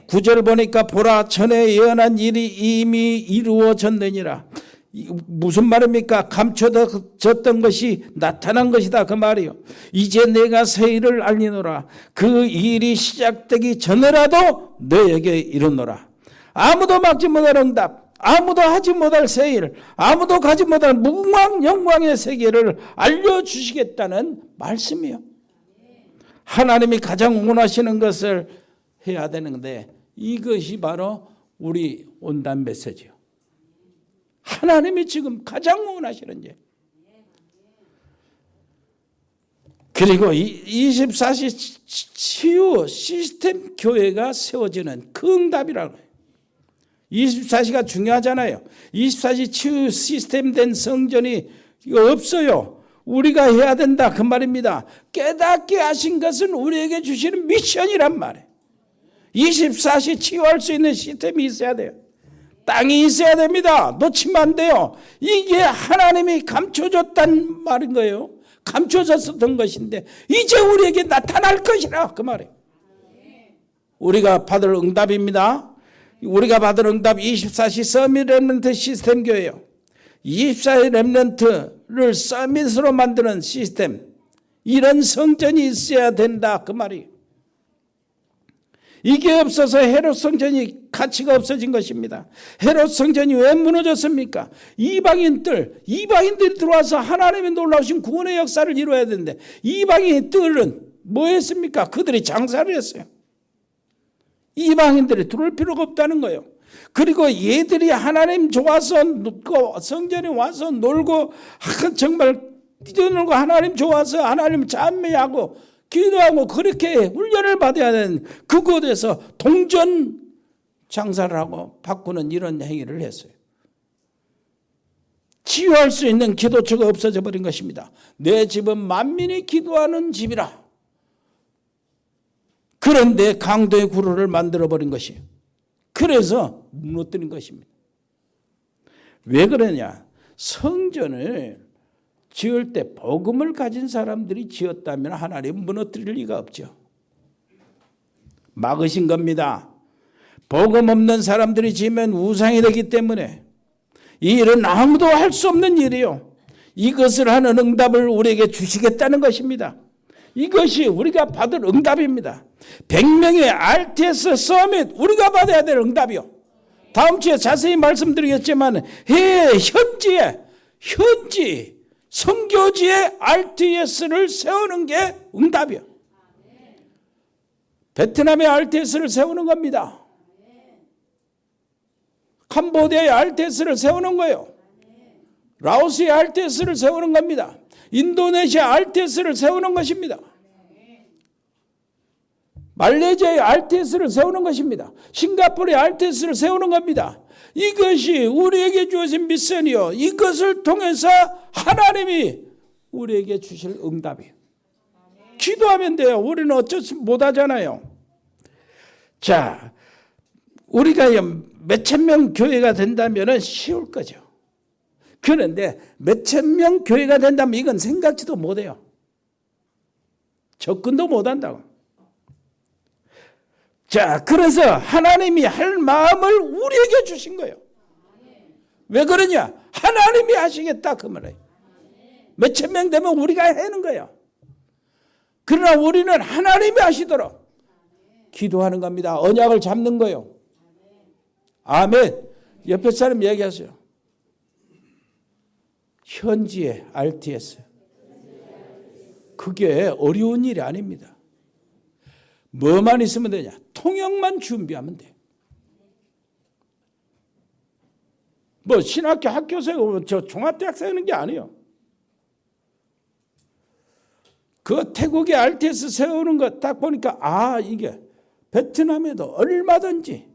9절 보니까 보라 전에 예언한 일이 이미 이루어졌느니라. 무슨 말입니까? 감춰졌던 것이 나타난 것이다, 그 말이요. 이제 내가 새 일을 알리노라. 그 일이 시작되기 전에라도 너에게 이르노라. 아무도 막지 못할 응답, 아무도 하지 못할 새 일, 아무도 가지 못할 무궁한 영광의 세계를 알려주시겠다는 말씀이에요. 하나님이 가장 원하시는 것을 해야 되는데 이것이 바로 우리 온단 메시지예요. 하나님이 지금 가장 원하시는 일. 그리고 24시 치유 시스템 교회가 세워지는 그 응답이라고 해요. 24시가 중요하잖아요. 24시 치유 시스템 된 성전이 없어요. 우리가 해야 된다 그 말입니다. 깨닫게 하신 것은 우리에게 주시는 미션이란 말이에요. 24시 치유할 수 있는 시스템이 있어야 돼요. 땅이 있어야 됩니다. 놓치면 안 돼요. 이게 하나님이 감춰줬단 말인 거예요. 감춰졌었던 것인데 이제 우리에게 나타날 것이라 그 말이에요. 우리가 받을 응답입니다. 우리가 받을 응답 24시 서밋 렘넌트 시스템 교회예요. 24시 렘넌트를 서밋으로 만드는 시스템, 이런 성전이 있어야 된다 그 말이에요. 이게 없어서 헤롯 성전이 가치가 없어진 것입니다. 헤롯 성전이 왜 무너졌습니까? 이방인들이 들어와서 하나님의 놀라우신 구원의 역사를 이루어야 되는데 이방인들은 뭐 했습니까? 그들이 장사를 했어요. 이방인들이 들어올 필요가 없다는 거예요. 그리고 얘들이 하나님 좋아서 성전에 와서 놀고 정말 뛰어놀고 하나님 좋아서 하나님 찬미하고 기도하고 그렇게 훈련을 받아야 되는 그곳에서 동전 장사를 하고 바꾸는 이런 행위를 했어요. 치유할 수 있는 기도처가 없어져 버린 것입니다. 내 집은 만민이 기도하는 집이라. 그런데 강도의 구루를 만들어버린 것이에요. 그래서 무너뜨린 것입니다. 왜 그러냐? 성전을 지을 때 복음을 가진 사람들이 지었다면 하나님은 무너뜨릴 리가 없죠. 막으신 겁니다. 복음 없는 사람들이 지으면 우상이 되기 때문에 이 일은 아무도 할 수 없는 일이에요. 이것을 하는 응답을 우리에게 주시겠다는 것입니다. 이것이 우리가 받을 응답입니다. 100명의 RTS 서밋 우리가 받아야 될 응답이요. 다음 주에 자세히 말씀드리겠지만 현지 선교지에 RTS를 세우는 게 응답이요. 베트남에 RTS를 세우는 겁니다. 캄보디아에 RTS를 세우는 거예요. 라오스에 RTS를 세우는 겁니다. 인도네시아 RTS를 세우는 것입니다. 말레이시아에 RTS를 세우는 것입니다. 싱가포르에 RTS를 세우는 겁니다. 이것이 우리에게 주어진 미션이요. 이것을 통해서 하나님이 우리에게 주실 응답이에요. 기도하면 돼요. 우리는 어쩔 수 못하잖아요. 자, 우리가 몇천 명 교회가 된다면 쉬울 거죠. 그런데 몇천 명 교회가 된다면 이건 생각지도 못해요. 접근도 못한다고. 자, 그래서 하나님이 할 마음을 우리에게 주신 거예요. 왜 그러냐? 하나님이 하시겠다 그 말이에요. 몇천 명 되면 우리가 하는 거예요. 그러나 우리는 하나님이 하시도록 기도하는 겁니다. 언약을 잡는 거예요. 아멘. 옆에 사람 얘기하세요. 현지의 RTS. 그게 어려운 일이 아닙니다. 뭐만 있으면 되냐? 통역만 준비하면 돼. 뭐 신학교 학교 세우고 저 종합대학 세우는 게 아니에요. 그 태국의 RTS 세우는 거 딱 보니까 이게 베트남에도 얼마든지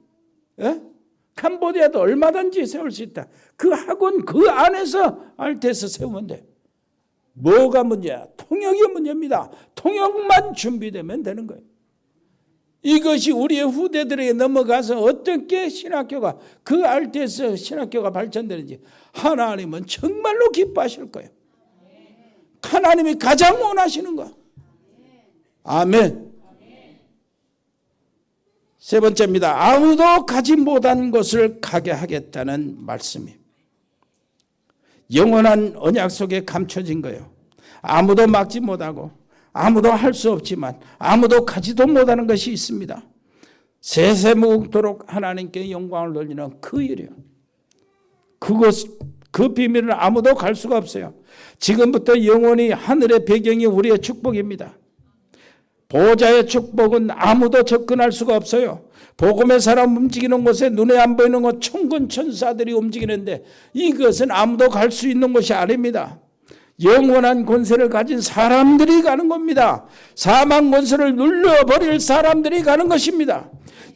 캄보디아도 얼마든지 세울 수 있다. 그 학원 그 안에서 RTS 세우면 돼. 뭐가 문제야? 통역이 문제입니다. 통역만 준비되면 되는 거예요. 이것이 우리의 후대들에게 넘어가서 어떻게 신학교가 그 RTS 신학교가 발전되는지 하나님은 정말로 기뻐하실 거예요. 하나님이 가장 원하시는 거. 아멘. 세 번째입니다. 아무도 가지 못한 곳을 가게 하겠다는 말씀이에요. 영원한 언약 속에 감춰진 거예요. 아무도 막지 못하고 아무도 할 수 없지만 아무도 가지도 못하는 것이 있습니다. 세세무도록 하나님께 영광을 돌리는 그 일이에요. 그 비밀은 아무도 갈 수가 없어요. 지금부터 영원히 하늘의 배경이 우리의 축복입니다. 보호자의 축복은 아무도 접근할 수가 없어요. 복음의 사람 움직이는 곳에 눈에 안 보이는 곳 천군 천사들이 움직이는데 이것은 아무도 갈 수 있는 곳이 아닙니다. 영원한 권세를 가진 사람들이 가는 겁니다. 사망 권세를 눌러버릴 사람들이 가는 것입니다.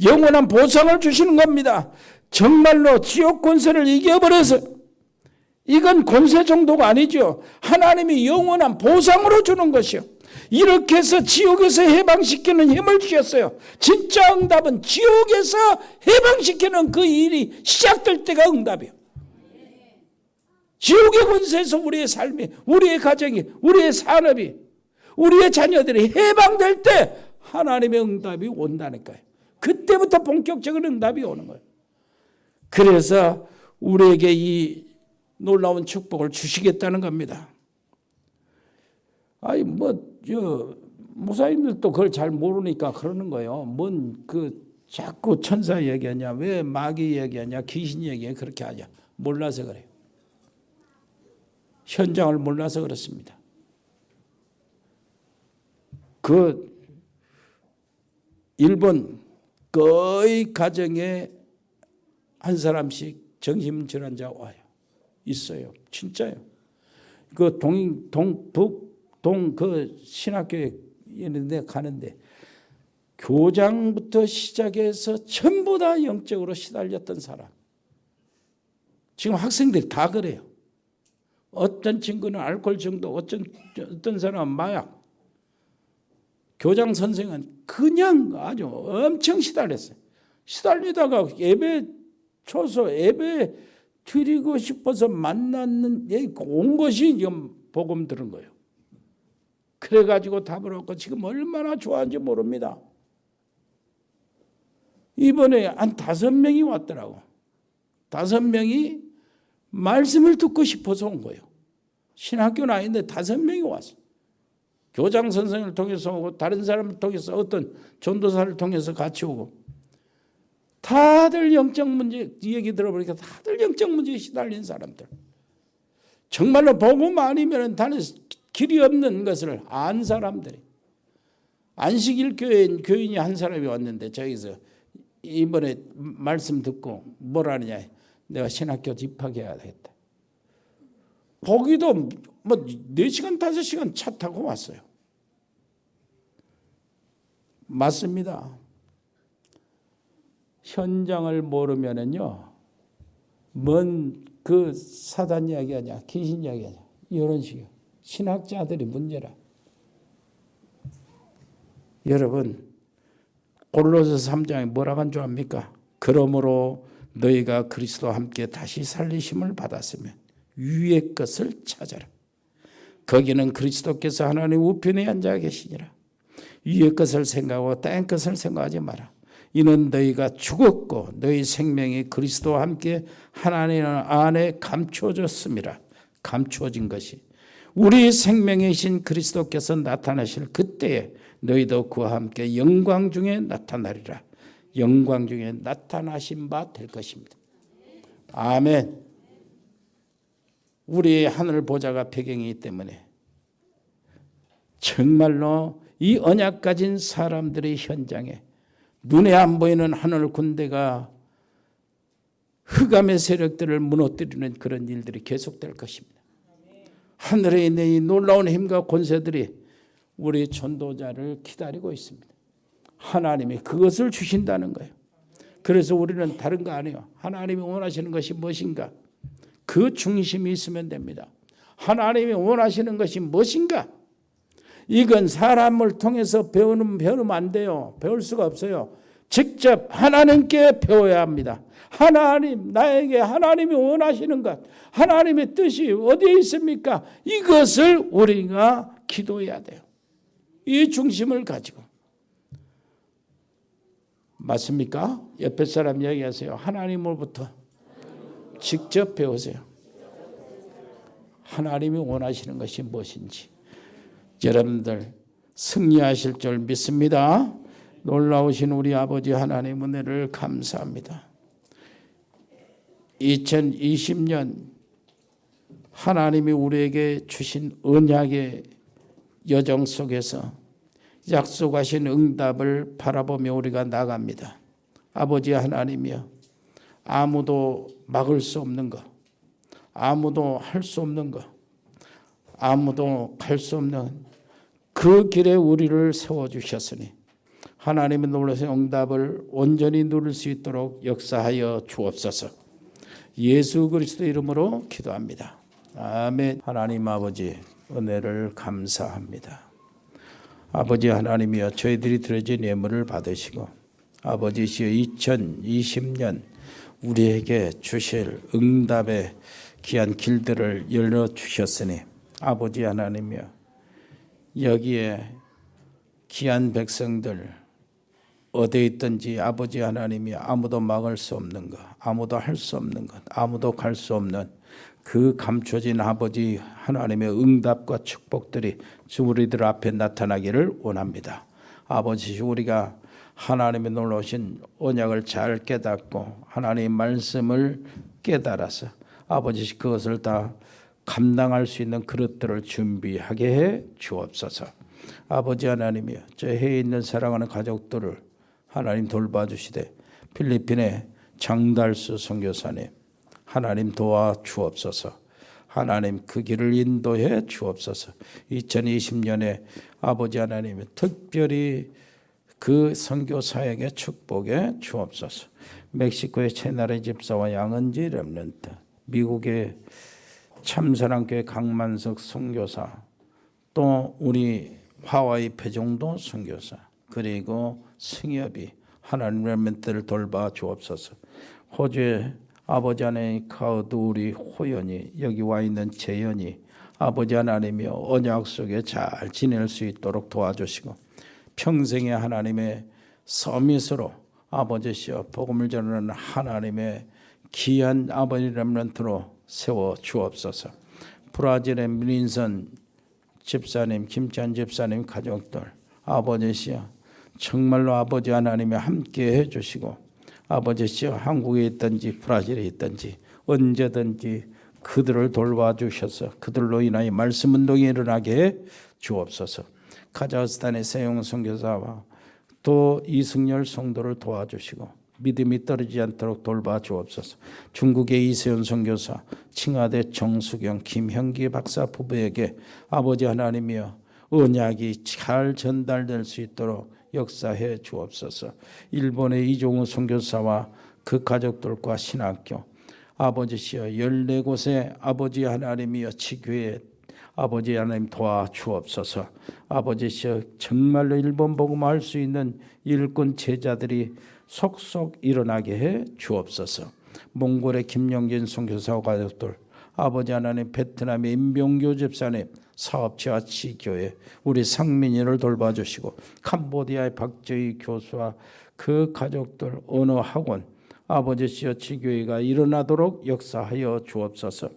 영원한 보상을 주시는 겁니다. 정말로 지옥 권세를 이겨버려서 이건 권세 정도가 아니죠. 하나님이 영원한 보상으로 주는 것이요. 이렇게 해서 지옥에서 해방시키는 힘을 주셨어요. 진짜 응답은 지옥에서 해방시키는 그 일이 시작될 때가 응답이에요. 지옥의 권세에서 우리의 삶이, 우리의 가정이, 우리의 산업이, 우리의 자녀들이 해방될 때 하나님의 응답이 온다니까요. 그때부터 본격적인 응답이 오는 거예요. 그래서 우리에게 이 놀라운 축복을 주시겠다는 겁니다. 아니 목사님들도 그걸 잘 모르니까 그러는 거예요. 자꾸 천사 얘기하냐, 왜 마귀 얘기하냐, 귀신 얘기해 그렇게 하냐. 몰라서 그래요. 현장을 몰라서 그렇습니다. 일본 거의 가정에 한 사람씩 정신질환자 와요. 있어요. 진짜요. 그 신학교에 있는데 가는데 교장부터 시작해서 전부 다 영적으로 시달렸던 사람. 지금 학생들이 다 그래요. 어떤 친구는 알코올 중독, 어떤 사람은 마약. 교장 선생은 그냥 아주 엄청 시달렸어요. 시달리다가 예배 드리고 싶어서 만났는 온 것이 지금 복음 들은 거예요. 그래가지고 답을 얻고 지금 얼마나 좋아하는지 모릅니다. 이번에 한 5명이 왔더라고. 5명이 말씀을 듣고 싶어서 온 거예요. 신학교는 아닌데 5명이 왔어. 교장 선생을 통해서 오고 다른 사람을 통해서 어떤 전도사를 통해서 같이 오고 다들 영적 문제 얘기 들어보니까 다들 영적 문제에 시달린 사람들. 정말로 복음 아니면 다른 길이 없는 것을 안 사람들이. 안식일 교인이 한 사람이 왔는데 저기서 이번에 말씀 듣고 뭐라느냐. 내가 신학교 입학해야 되겠다. 거기도 4시간 5시간 차 타고 왔어요. 맞습니다. 현장을 모르면은요, 그 사단 이야기하냐, 귀신 이야기하냐, 이런 식이에요. 신학자들이 문제라. 여러분, 골로새 3장에 뭐라고 한 줄 압니까? 그러므로 너희가 그리스도와 함께 다시 살리심을 받았으면 위의 것을 찾아라. 거기는 그리스도께서 하나님 우편에 앉아 계시니라. 위의 것을 생각하고 땅의 것을 생각하지 마라. 이는 너희가 죽었고 너희 생명이 그리스도와 함께 하나님 안에 감추어졌음이라. 감추어진 것이 우리 생명이신 그리스도께서 나타나실 그때에 너희도 그와 함께 영광 중에 나타나리라. 영광 중에 나타나신 바 될 것입니다. 아멘. 우리의 하늘 보좌가 배경이기 때문에 정말로 이 언약 가진 사람들의 현장에 눈에 안 보이는 하늘 군대가 흑암의 세력들을 무너뜨리는 그런 일들이 계속될 것입니다. 하늘에 있는 이 놀라운 힘과 권세들이 우리 전도자를 기다리고 있습니다. 하나님이 그것을 주신다는 거예요. 그래서 우리는 다른 거 아니에요. 하나님이 원하시는 것이 무엇인가? 그 중심이 있으면 됩니다. 하나님이 원하시는 것이 무엇인가? 이건 사람을 통해서 배우면 안 돼요. 배울 수가 없어요. 직접 하나님께 배워야 합니다. 하나님, 나에게 하나님이 원하시는 것, 하나님의 뜻이 어디에 있습니까? 이것을 우리가 기도해야 돼요. 이 중심을 가지고. 맞습니까? 옆에 사람 얘기하세요. 하나님으로부터 직접 배우세요. 하나님이 원하시는 것이 무엇인지. 여러분들 승리하실 줄 믿습니다. 놀라우신 우리 아버지 하나님 은혜를 감사합니다. 2020년 하나님이 우리에게 주신 언약의 여정 속에서 약속하신 응답을 바라보며 우리가 나갑니다. 아버지 하나님이여, 아무도 막을 수 없는 것, 아무도 할 수 없는 것, 아무도 갈 수 없는 그 길에 우리를 세워주셨으니 하나님의 놀라신 응답을 온전히 누릴 수 있도록 역사하여 주옵소서. 예수 그리스도 이름으로 기도합니다. 아멘. 하나님 아버지, 은혜를 감사합니다. 아버지 하나님이여, 저희들이 드려진 예물을 받으시고 아버지시여 2020년 우리에게 주실 응답의 귀한 길들을 열어주셨으니 아버지 하나님이여, 여기에 귀한 백성들 어디에 있든지 아버지 하나님이 아무도 막을 수 없는 것, 아무도 할 수 없는 것, 아무도 갈 수 없는 그 감춰진 아버지 하나님의 응답과 축복들이 우리들 앞에 나타나기를 원합니다. 아버지, 우리가 하나님의 놀라우신 언약을 잘 깨닫고 하나님의 말씀을 깨달아서 아버지 그것을 다 감당할 수 있는 그릇들을 준비하게 해 주옵소서. 아버지 하나님이여, 저 해에 있는 사랑하는 가족들을 하나님 돌봐주시되 필리핀의 장달수 선교사님 하나님 도와 주옵소서. 하나님 그 길을 인도해 주옵소서. 2020년에 아버지 하나님 특별히 그 선교사에게 축복해 주옵소서. 멕시코의 채나리 집사와 양은지 렘넌트, 미국의 참사랑교회 강만석 선교사, 또 우리 하와이 배종도 선교사, 그리고 승엽이 하나님 렘넌트를 돌봐 주옵소서. 호주의 아버지 하나님 카우드 우리 호연이, 여기 와 있는 재연이 아버지 하나님이여 언약 속에 잘 지낼 수 있도록 도와주시고 평생의 하나님의 서밋으로 아버지시여 복음을 전하는 하나님의 귀한 아버지 렘넌트로 세워 주옵소서. 브라질의 민선 집사님, 김찬 집사님 가족들 아버지시여 정말로 아버지 하나님이 함께 해주시고 아버지시여 한국에 있든지 브라질에 있든지 언제든지 그들을 돌봐주셔서 그들로 인하여 말씀 운동이 일어나게 해 주옵소서. 카자흐스탄의 세용 선교사와 또 이승열 성도를 도와주시고 믿음이 떨어지지 않도록 돌봐 주옵소서. 중국의 이세훈 선교사, 칭화대 정수경, 김형기 박사 부부에게 아버지 하나님이여 언약이 잘 전달될 수 있도록 역사해 주옵소서. 일본의 이종우 선교사와 그 가족들과 신학교 아버지시여 14곳의 아버지 하나님이여 지교회 아버지 하나님 도와 주옵소서. 아버지시여 정말로 일본 복음할 수 있는 일꾼 제자들이 속속 일어나게 해 주옵소서. 몽골의 김영진 선교사와 가족들 아버지 하나님 베트남의 임병교 집사님 사업체와 지교회 우리 상민이를 돌봐주시고 캄보디아의 박재희 교수와 그 가족들 어느 학원 아버지시여 지교회가 일어나도록 역사하여 주옵소서.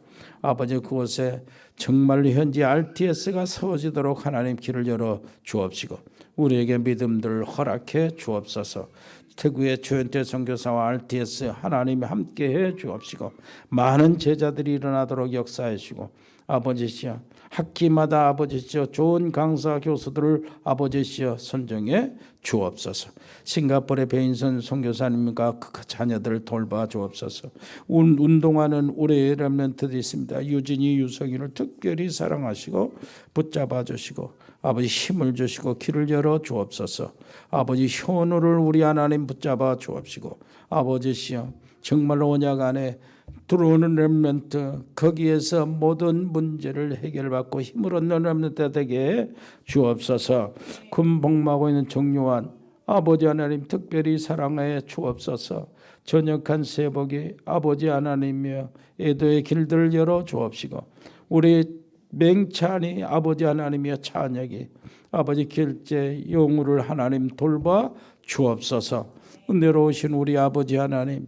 아버지 그곳에 정말로 현지 RTS가 세워지도록 하나님 길을 열어 주옵시고 우리에게 믿음들을 허락해 주옵소서. 태구의 조현태 선교사와 RTS 하나님이 함께해 주옵시고 많은 제자들이 일어나도록 역사해 주시고 아버지시여 학기마다 아버지시여 좋은 강사 교수들을 아버지시여 선정해 주옵소서. 싱가포르의 배인선 선교사님과 그 자녀들을 돌봐 주옵소서. 운동하는 우리의 렘넌트들이 있습니다. 유진이 유성이를 특별히 사랑하시고 붙잡아 주시고 아버지 힘을 주시고 길을 열어 주옵소서. 아버지 현우를 우리 하나님 붙잡아 주옵시고 아버지시여 정말로 언약 안에 들어오는 렘넌트 거기에서 모든 문제를 해결받고 힘을 얻는 렘넌트 되게 주옵소서. 군복무하고 있는 정요한 아버지 하나님 특별히 사랑하여 주옵소서. 전역한 세복이 아버지 하나님이여 애도의 길들을 열어 주옵시고 우리 맹찬이 아버지 하나님이여 찬혁이 아버지 길제 영우를 하나님 돌봐 주옵소서. 은혜로우신 우리 아버지 하나님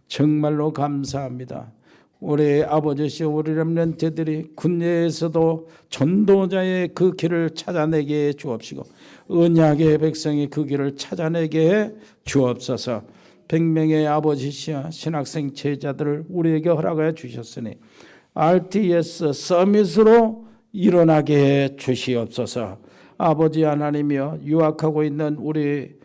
정말로 감사합니다. 우리 아버지시여 우리 렘넌트들이 군대에서도 전도자의 그 길을 찾아내게 해 주옵시고 언약의 백성이 그 길을 찾아내게 해 주옵소서. 100명의 아버지시여 신학생 제자들을 우리에게 허락하여 주셨으니 RTS 서밋으로 일어나게 해 주시옵소서. 아버지 하나님이여 유학하고 있는 우리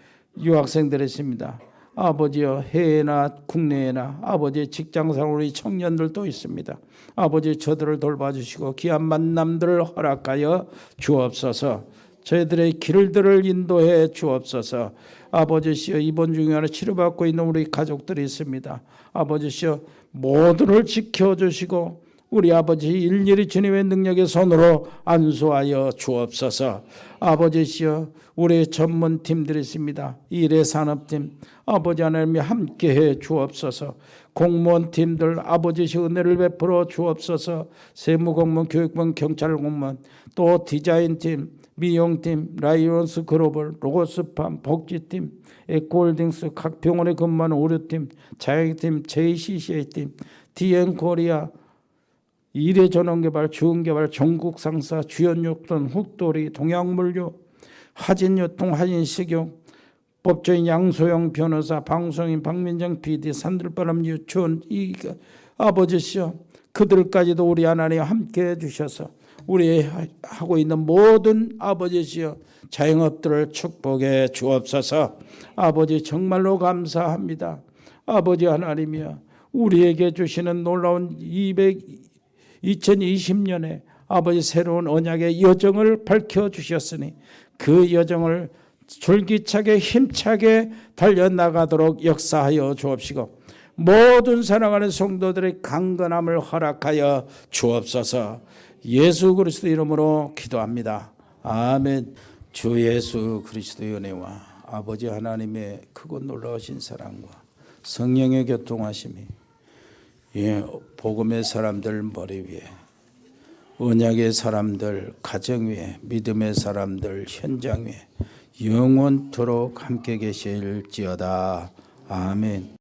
유학생들이 있습니다. 아버지여 해외나 국내에나 아버지 직장생활 우리 청년들도 있습니다. 아버지 저들을 돌봐주시고 귀한 만남들을 허락하여 주옵소서. 저희들의 길들을 인도해 주옵소서. 아버지시여 입원 중에 치료받고 있는 우리 가족들이 있습니다. 아버지시여 모두를 지켜주시고 우리 아버지 일일이 주님의 능력의 손으로 안수하여 주옵소서. 아버지시여 우리 전문팀들이 있습니다. 일회산업팀 아버지 하나님이 함께해 주옵소서. 공무원팀들 아버지시 은혜를 베풀어 주옵소서. 세무공무원, 교육본, 경찰공무원, 또 디자인팀, 미용팀, 라이온스 글로벌, 로고스팜, 복지팀, 에코홀딩스, 각 병원에 근무하는 의료팀, 자격팀, JCCA팀, DN코리아, 일회전원개발, 주은개발, 전국상사, 주연육돈, 훅돌이, 동양물류, 하진유통, 하진식용, 법조인 양소영 변호사, 방송인 박민정 PD, 산들바람 유치원, 아버지시여 그들까지도 우리 하나님 함께해 주셔서 우리 하고 있는 모든 아버지시여 자영업들을 축복해 주옵소서. 아버지 정말로 감사합니다. 아버지 하나님이여 우리에게 주시는 놀라운 2020년에 아버지 새로운 언약의 여정을 밝혀주셨으니 그 여정을 줄기차게 힘차게 달려나가도록 역사하여 주옵시고 모든 사랑하는 성도들의 강건함을 허락하여 주옵소서. 예수 그리스도 이름으로 기도합니다. 아멘. 주 예수 그리스도의 은혜와 아버지 하나님의 크고 놀라우신 사랑과 성령의 교통하심이 복음의 사람들 머리 위에, 언약의 사람들 가정 위에, 믿음의 사람들 현장 위에 영원토록 함께 계실지어다. 아멘.